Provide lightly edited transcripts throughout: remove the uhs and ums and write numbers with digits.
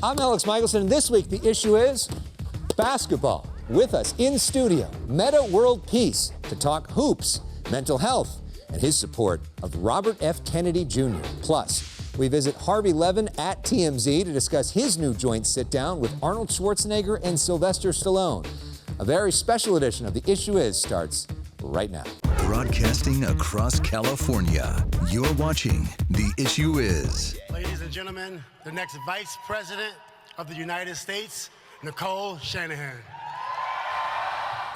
I'm Elex Michaelson, and this week the issue is basketball. With us in studio, Metta World Peace to talk hoops, mental health, and his support of Robert F. Kennedy Jr. Plus, we visit Harvey Levin at TMZ to discuss his new joint sit-down with Arnold Schwarzenegger and Sylvester Stallone. A very special edition of The Issue Is starts right now. Broadcasting across California, you're watching The Issue Is. Ladies and gentlemen, the next Vice President of the United States, Nicole Shanahan.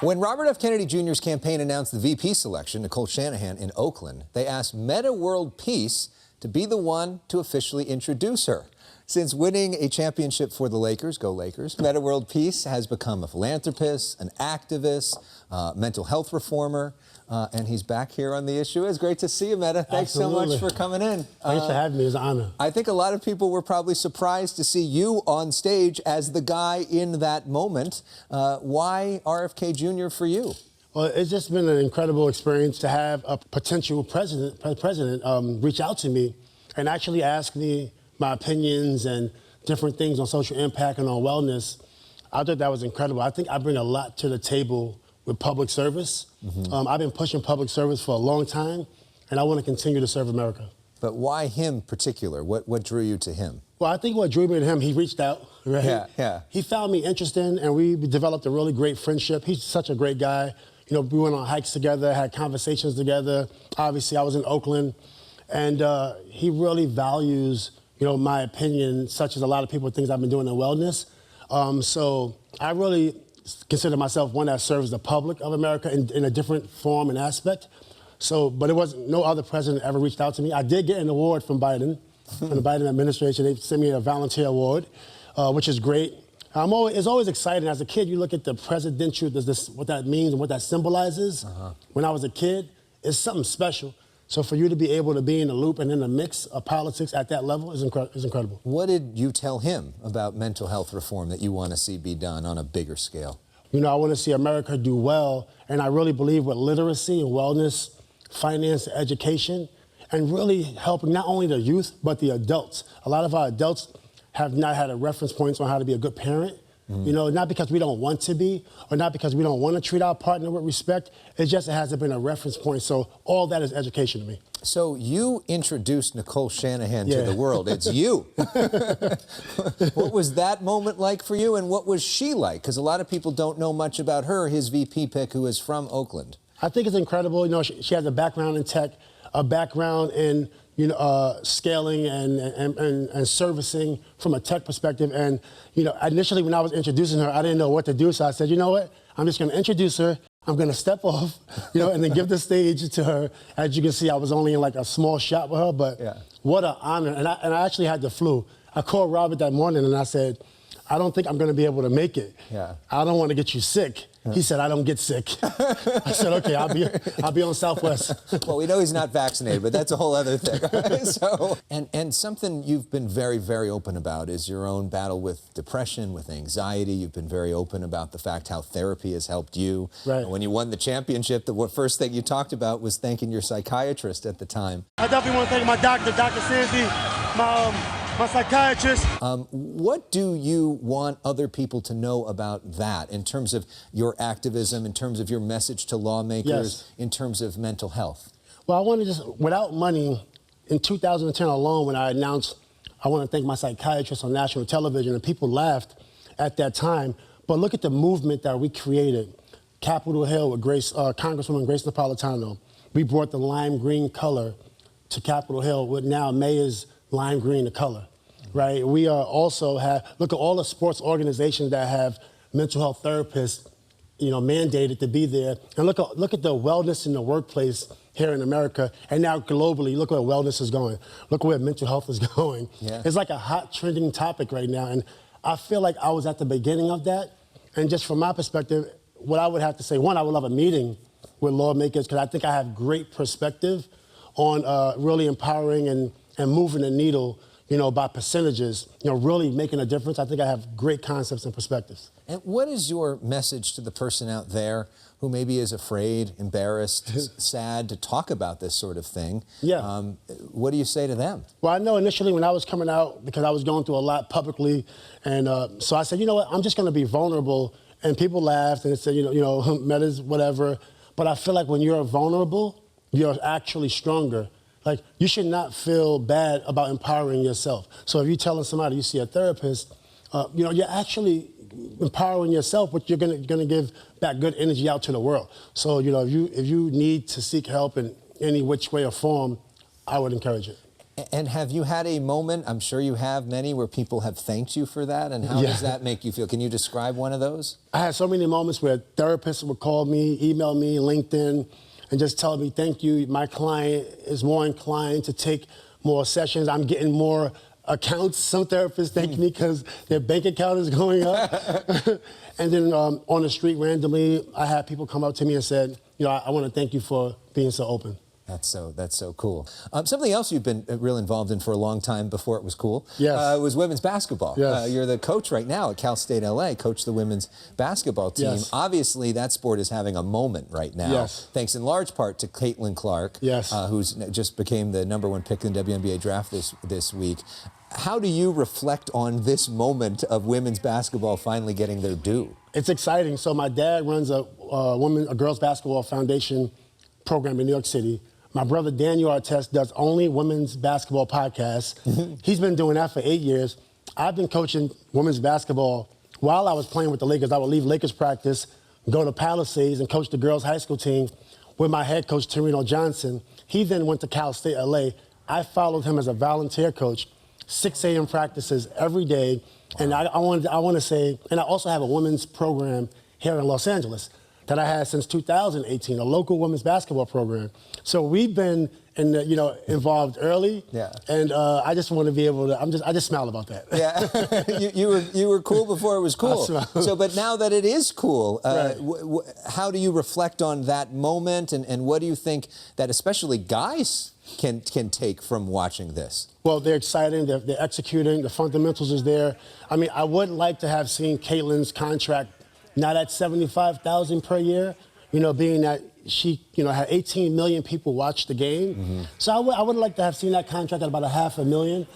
When Robert F. Kennedy Jr.'s campaign announced the VP selection, Nicole Shanahan, in Oakland, they asked Metta World Peace to be the one to officially introduce her. Since winning a championship for the Lakers, go Lakers, Metta World Peace has become a philanthropist, an activist, mental health reformer, and he's back here on The Issue Is. Great to see you, Metta. Thanks so much for coming in. Thanks for having me. It's an honor. I think a lot of people were probably surprised to see you on stage as the guy in that moment. Why RFK Jr. for you? Well, it's just been an incredible experience to have a potential president reach out to me and actually ask me my opinions and different things on social impact and on wellness. I thought that was incredible. I think I bring a lot to the table with public service. I've been pushing public service for a long time, and I want to continue to serve America. But why him particular? What drew you to him? Well, I think what drew me to him, he reached out, right? Yeah. He found me interesting, and we developed a really great friendship. He's such a great guy. You know, we went on hikes together, had conversations together. Obviously, I was in Oakland, and he really values, you know, my opinion, such as a lot of people, things I've been doing in wellness. So I really consider myself one that serves the public of America in a different form and aspect. So, but it wasn't, no other president ever reached out to me. I did get an award from Biden, from the Biden administration. They sent me a volunteer award, which is great. It's always exciting. As a kid, you look at the presidential, what that means and what that symbolizes. When I was a kid, it's something special. So for you to be able to be in the loop and in the mix of politics at that level is incredible. What did you tell him about mental health reform that you want to see be done on a bigger scale? You know, I want to see America do well, and I really believe with literacy and wellness, finance, education, and really helping not only the youth, but the adults. A lot of our adults have not had a reference points on how to be a good parent. You know, not because we don't want to be, or not because we don't want to treat our partner with respect. It just hasn't been a reference point. So all that is education to me. So you introduced Nicole Shanahan to the world. It's you. What was that moment like for you, and what was she like? Because a lot of people don't know much about her, his VP pick, who is from Oakland. I think it's incredible. You know, she has a background in tech, a background in scaling and servicing from a tech perspective. And, you know, initially when I was introducing her, I didn't know what to do. So I said, you know what? I'm just going to introduce her. I'm going to step off, you know, and then give the stage to her. As you can see, I was only in like a small shot with her, but what an honor. And I actually had the flu. I called Robert that morning and I said, I don't think I'm going to be able to make it. I don't want to get you sick. He said, I don't get sick. I said, okay, I'll be on Southwest. Well, we know he's not vaccinated, but that's a whole other thing. So, and something you've been very, very open about is your own battle with depression, with anxiety. You've been very open about the fact how therapy has helped you. And when you won the championship, the first thing you talked about was thanking your psychiatrist at the time. I definitely want to thank my doctor, Dr. Sandy, my psychiatrist. What do you want other people to know about that in terms of your activism, in terms of your message to lawmakers, in terms of mental health? Well, I want to just, without money, in 2010 alone, when I announced I want to thank my psychiatrist on national television, and people laughed at that time, but look at the movement that we created. Capitol Hill with Congresswoman Grace Napolitano. We brought the lime green color to Capitol Hill, with now mayor's lime green the color, right? We also look at all the sports organizations that have mental health therapists, you know, mandated to be there. And look at the wellness in the workplace here in America, and now globally, look where wellness is going. Look where mental health is going. It's like a hot trending topic right now, and I feel like I was at the beginning of that. And just from my perspective, what I would have to say, one, I would love a meeting with lawmakers, because I think I have great perspective on really empowering and moving the needle, by percentages, really making a difference. I think I have great concepts and perspectives. And what is your message to the person out there who maybe is afraid, embarrassed, sad to talk about this sort of thing? Yeah. What do you say to them? Well, I know initially when I was coming out, because I was going through a lot publicly, and so I said, you know what, I'm just going to be vulnerable. And people laughed and said, Metta's whatever. But I feel like when you're vulnerable, you're actually stronger. Like, you should not feel bad about empowering yourself. So if you're telling somebody you see a therapist, you're actually empowering yourself, but you're gonna give that good energy out to the world. So, if you need to seek help in any which way or form, I would encourage it. And have you had a moment, I'm sure you have many, where people have thanked you for that? And how does that make you feel? Can you describe one of those? I had so many moments where therapists would call me, email me, LinkedIn, and just tell me, thank you, my client is more inclined to take more sessions. I'm getting more accounts. Some therapists thank me because their bank account is going up. And then on the street randomly, I had people come up to me and said, I want to thank you for being so open. That's so cool. Something else you've been real involved in for a long time before it was cool was women's basketball. Yes. You're the coach right now at Cal State LA, coach the women's basketball team. Yes. Obviously, that sport is having a moment right now, thanks in large part to Caitlin Clark, who's just became the #1 pick in the WNBA draft this week. How do you reflect on this moment of women's basketball finally getting their due? It's exciting. So my dad runs a girls basketball foundation program in New York City. My brother Daniel Artest does only women's basketball podcasts. He's been doing that for 8 years. I've been coaching women's basketball while I was playing with the Lakers. I would leave Lakers practice, go to Palisades and coach the girls' high school team with my head coach, Torino Johnson. He then went to Cal State LA. I followed him as a volunteer coach, 6 a.m. practices every day. And I want to say, and I also have a women's program here in Los Angeles that I had since 2018, a local women's basketball program. So we've been involved early. Yeah. And I just want to be able to, I just smile about that. Yeah. you were cool before it was cool. So, but now that it is cool, how do you reflect on that moment, and what do you think that especially guys can take from watching this? Well, they're exciting, they're executing, the fundamentals is there. I mean, I would like to have seen Caitlin's contract not at $75,000 per year, being that she, had 18 million people watch the game. So I would like to have seen that contract at about $500,000.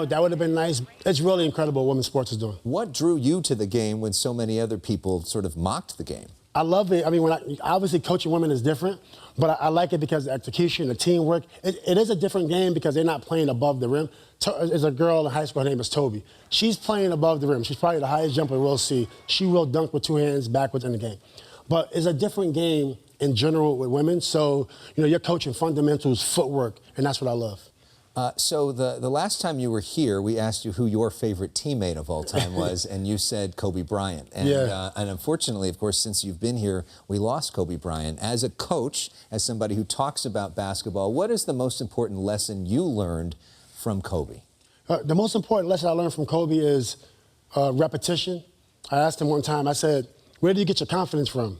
That would have been nice. It's really incredible what women's sports is doing. What drew you to the game when so many other people sort of mocked the game? I love it. I mean, obviously coaching women is different, but I like it because the execution, the teamwork. It is a different game because they're not playing above the rim. There's a girl in high school, her name is Toby. She's playing above the rim. She's probably the highest jumper we'll see. She will dunk with 2 hands backwards in the game. But it's a different game in general with women. So, you're coaching fundamentals, footwork, and that's what I love. So the last time you were here, we asked you who your favorite teammate of all time was, and you said Kobe Bryant. And, and unfortunately, of course, since you've been here, we lost Kobe Bryant. As a coach, as somebody who talks about basketball, what is the most important lesson you learned from Kobe? The most important lesson I learned from Kobe is repetition. I asked him one time, I said, where do you get your confidence from?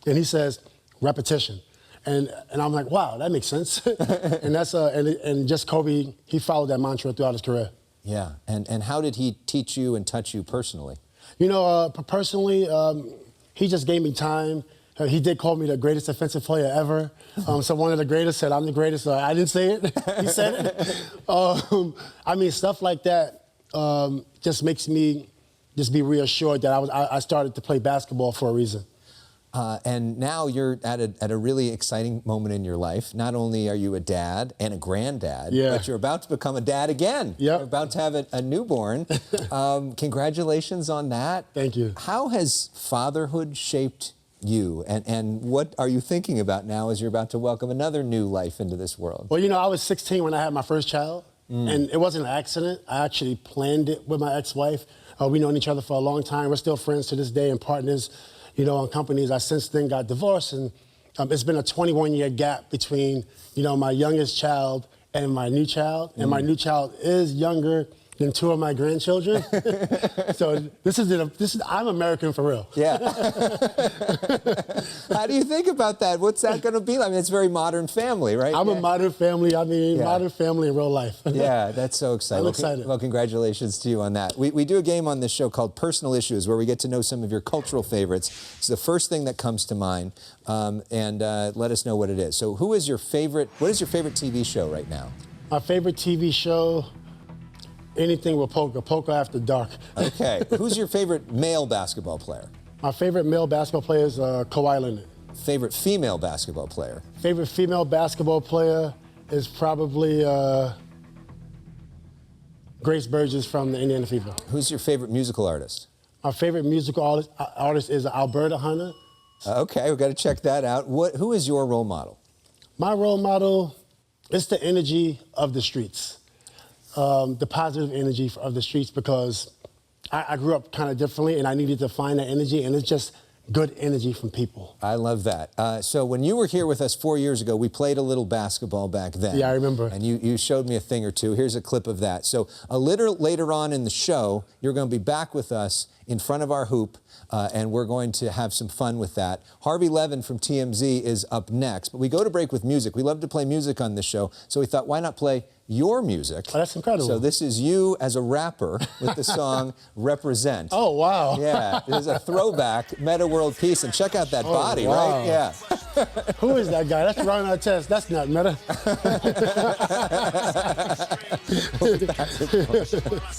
And he says, repetition. And I'm like, wow, that makes sense. And that's and just Kobe, he followed that mantra throughout his career. Yeah, and how did he teach you and touch you personally? Personally, he just gave me time. He did call me the greatest offensive player ever. So one of the greatest said, I'm the greatest. I didn't say it, he said it. I mean, stuff like that just makes me just be reassured that I started to play basketball for a reason. And now you're at a really exciting moment in your life. Not only are you a dad and a granddad, but you're about to become a dad again. You're about to have a newborn. Congratulations on that. Thank you. How has fatherhood shaped you? And what are you thinking about now as you're about to welcome another new life into this world? Well, I was 16 when I had my first child. And it wasn't an accident. I actually planned it with my ex-wife. We've known each other for a long time. We're still friends to this day and partners, on companies. I since then got divorced, and it's been a 21-year gap between, my youngest child and my new child. And my new child is younger, than 2 of my grandchildren. So I'm American for real. Yeah. How do you think about that? What's that going to be like? I mean, it's a very modern family, right? I'm a modern family. I mean, modern family in real life. Yeah, that's so exciting. I'm excited. Well, congratulations to you on that. We do a game on this show called Personal Issues, where we get to know some of your cultural favorites. It's the first thing that comes to mind, and let us know what it is. So what is your favorite TV show right now? My favorite TV show, anything with poker after dark. Okay. Who's your favorite male basketball player? My favorite male basketball player is Kawhi Leonard. Favorite female basketball player? Favorite female basketball player is probably Grace Burgess from the Indiana Fever. Who's your favorite musical artist? My favorite musical artist is Alberta Hunter. Okay, we've got to check that out. Who is your role model? My role model is the energy of the streets. The positive energy of the streets, because I grew up kind of differently and I needed to find that energy, and it's just good energy from people. I love that. So when you were here with us 4 years ago, we played a little basketball back then. Yeah, I remember. And you showed me a thing or two. Here's a clip of that. So a little later on in the show, you're going to be back with us in front of our hoop, and we're going to have some fun with that. Harvey Levin from TMZ is up next, but we go to break with music. We love to play music on this show, so we thought, why not play your music? Oh, that's incredible. So this is you as a rapper with the song Represent. Oh, wow. Yeah, this is a throwback, Metta World Peace, and check out that body, wow. right? Yeah. Who is that guy? That's Ron Artest. That's not Metta.